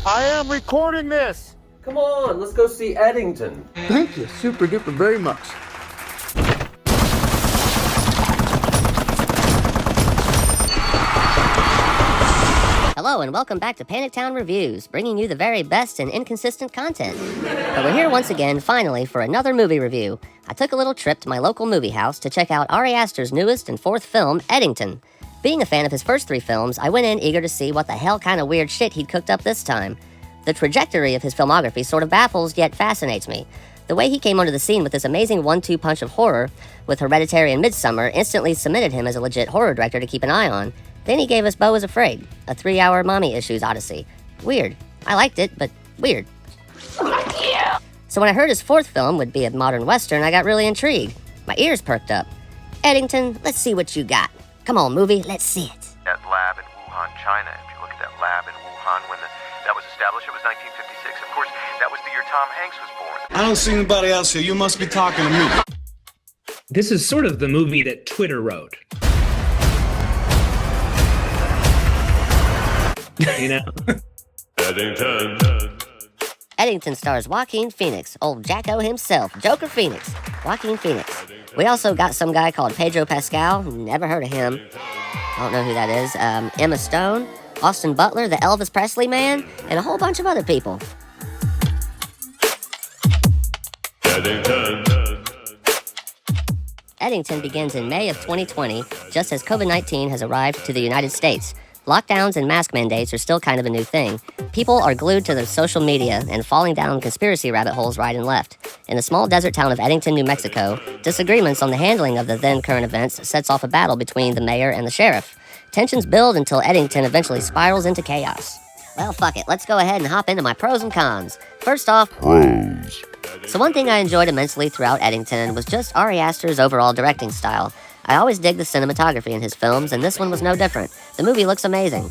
I am recording this. Come on, let's go see Eddington. Thank you, super duper very much. Hello and welcome back to Panic Town Reviews, bringing you the very best and inconsistent content. But we're here once again, finally, for another movie review. I took a little trip to my local movie house to check out Ari Aster's newest and fourth film, Eddington. Being a fan of his first three films, I went in eager to see what the hell kind of weird shit he'd cooked up this time. The trajectory of his filmography sort of baffles yet fascinates me. The way he came onto the scene with this amazing 1-2 punch of horror, with Hereditary and Midsommar, instantly cemented him as a legit horror director to keep an eye on. Then he gave us Beau is Afraid, a 3-hour mommy issues odyssey. Weird. I liked it, but weird. So when I heard his fourth film would be a modern western, I got really intrigued. My ears perked up. Eddington, let's see what you got. Come on, movie, let's see it. That lab in Wuhan, China. If you look at that lab in Wuhan when that was established, it was 1956. Of course, that was the year Tom Hanks was born. I don't see anybody else here. You must be talking to me. This is sort of the movie that Twitter wrote. You know? Eddington stars Joaquin Phoenix, old Jacko himself, Joker Phoenix, Joaquin Phoenix. We also got some guy called Pedro Pascal, never heard of him. I don't know who that is. Emma Stone, Austin Butler, the Elvis Presley man, and a whole bunch of other people. Eddington begins in May of 2020, just as COVID-19 has arrived to the United States. Lockdowns and mask mandates are still kind of a new thing. People are glued to their social media and falling down conspiracy rabbit holes right and left. In the small desert town of Eddington, New Mexico, disagreements on the handling of the then current events sets off a battle between the mayor and the sheriff. Tensions build until Eddington eventually spirals into chaos. Well, fuck it, let's go ahead and hop into my pros and cons. First off, pros. So one thing I enjoyed immensely throughout Eddington was just Ari Aster's overall directing style. I always dig the cinematography in his films, and this one was no different. The movie looks amazing.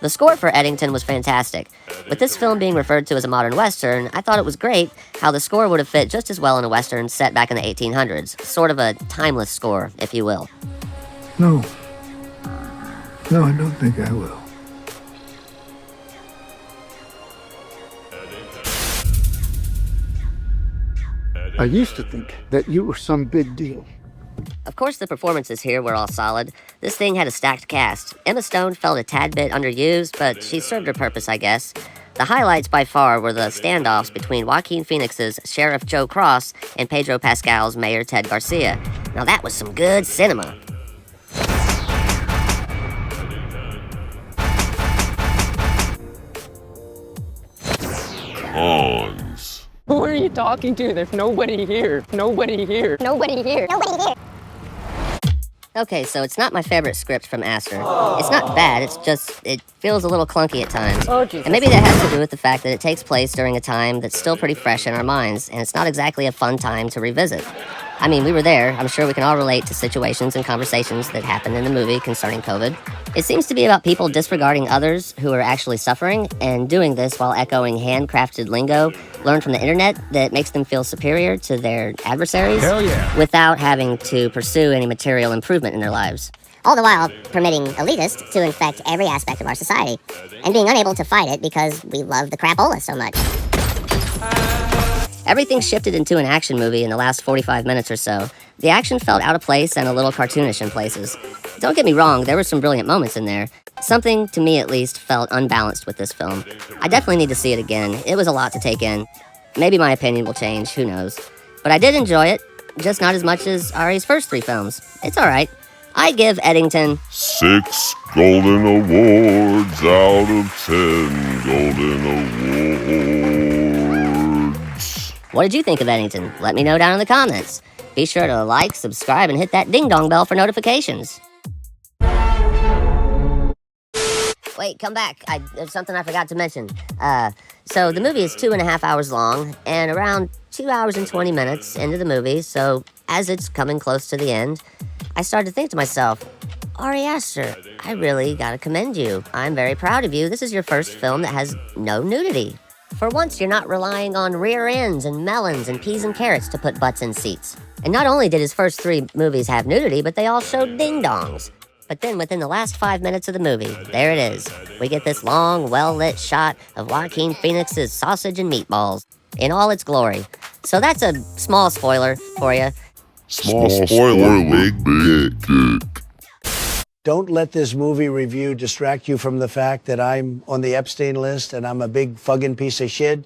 The score for Eddington was fantastic. With this film being referred to as a modern western, I thought it was great how the score would have fit just as well in a western set back in the 1800s. Sort of a timeless score, if you will. No, I don't think I will. I used to think that you were some big deal. Of course, the performances here were all solid. This thing had a stacked cast. Emma Stone felt a tad bit underused, but she served her purpose, I guess. The highlights by far were the standoffs between Joaquin Phoenix's Sheriff Joe Cross and Pedro Pascal's Mayor Ted Garcia. Now that was some good cinema. Cons. Who are you talking to? There's nobody here. Nobody here. Nobody here. Nobody here. Okay, so it's not my favorite script from Aster. It's not bad, it's just, it feels a little clunky at times. Oh, Jesus. And maybe that has to do with the fact that it takes place during a time that's still pretty fresh in our minds, and it's not exactly a fun time to revisit. I mean, we were there. I'm sure we can all relate to situations and conversations that happened in the movie concerning COVID. It seems to be about people disregarding others who are actually suffering, and doing this while echoing handcrafted lingo learned from the internet that makes them feel superior to their adversaries. Hell yeah. Without having to pursue any material improvement in their lives. All the while permitting elitists to infect every aspect of our society, and being unable to fight it because we love the crapola so much. Everything shifted into an action movie in the last 45 minutes or so. The action felt out of place and a little cartoonish in places. Don't get me wrong, there were some brilliant moments in there. Something, to me at least, felt unbalanced with this film. I definitely need to see it again. It was a lot to take in. Maybe my opinion will change, who knows. But I did enjoy it, just not as much as Ari's first three films. It's alright. I give Eddington 6 golden awards out of 10 golden awards. What did you think of Eddington? Let me know down in the comments. Be sure to like, subscribe, and hit that ding-dong bell for notifications. Wait, come back. There's something I forgot to mention. So the movie is 2.5 hours long, and around 2 hours and 20 minutes into the movie, so as it's coming close to the end, I started to think to myself, Ari Aster, I really gotta commend you. I'm very proud of you. This is your first film that has no nudity. For once, you're not relying on rear ends and melons and peas and carrots to put butts in seats. And not only did his first three movies have nudity, but they all showed ding-dongs. But then within the last 5 minutes of the movie, there it is. We get this long, well-lit shot of Joaquin Phoenix's sausage and meatballs in all its glory. So that's a small spoiler for you. Small spoiler, big dick. Don't let this movie review distract you from the fact that I'm on the Epstein list and I'm a big fucking piece of shit.